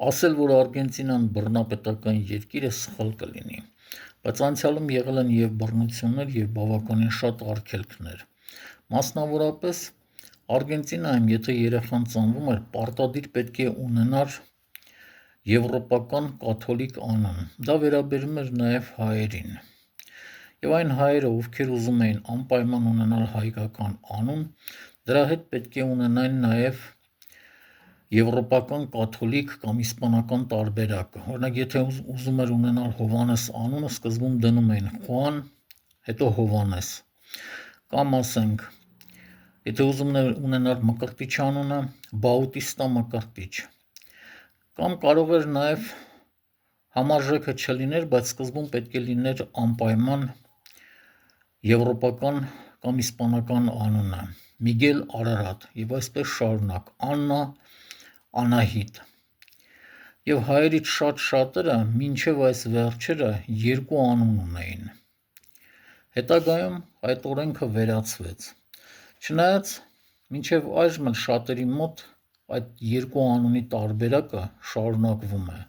Ասել, որ Արգենտինան բռնապետական երկիր է, սխալ կլինի, բայց անցյալում եղել են և բռնություններ, և բավականին շատ արգելքներ։ Մասնավորապես, Արգենտինայում, եթե երեխան ծնվում էր, պարտադիր պետք է ունենար եվրոպական կաթոլիկ անուն։ Դա վերաբերում էր նաև հայերին։ Եվ այն հայերը, ովքեր ուզում էին անպայման ունենալ հայկական անուն, դրա հետ պետք է ունենային նաև եվրոպական կաթոլիկ կամ իսպանական տարբերակը։ Օրինակ, եթե ուզում էր ունենալ Հովհաննես անունը, սկզբում դնում էին Խուան, հետո Հովհաննես։ Կամ ասենք, եթե ուզում էր ունենալ Մկրտիչ անունը, Բաուտիստա Մկրտիչ։ Կամ կարող էր նաև համարժեքը չլիներ, բայց սկզբում պետք է լիներ անպայման եվրոպական կամ իսպանական անունը՝ Միգել Արարատ, և այսպես շարունակ, Աննա, Անահիտ։ Եվ հայերից շատ-շատերը մինչև այս վերջերը 2 անուն ունեին։ Հետագայում այդ օրենքը վերացվեց։ Չնայած մինչև այժմ էլ շատերի մոտ այդ 2 անունի տարբերակը շարունակվում է։